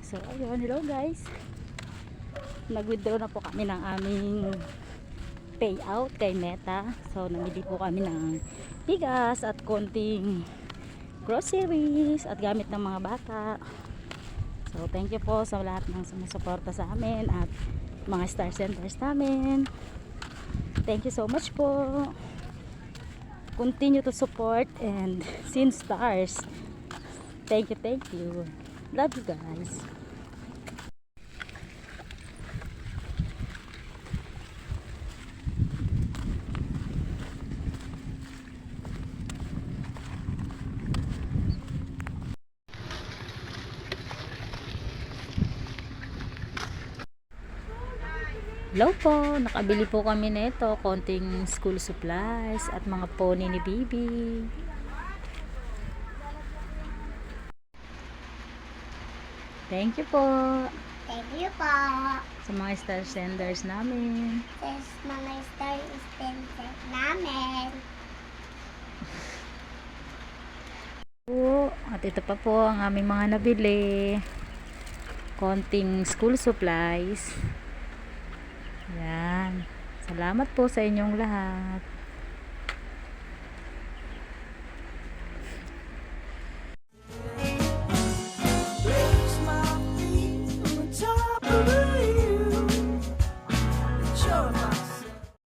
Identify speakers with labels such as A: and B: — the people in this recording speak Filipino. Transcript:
A: So ayun, hello guys, nag-withdraw na po kami ng aming payout kay Meta. So namili po kami ng bigas at konting groceries at gamit ng mga bata. So thank you po sa lahat ng sumusuporta sa amin at mga star centers namin. Thank you so much po. Continue to support and send stars. Thank you. Love you guys. Hello po, nakabili po kami nito, konting school supplies at mga pony ni Bibi. Thank you po
B: Thank you po.
A: sa mga star senders namin.
B: Sa mga star sponsor namin.
A: Po, at ito pa po ang aming mga nabili. Konting school supplies. Yan. Salamat po sa inyong lahat.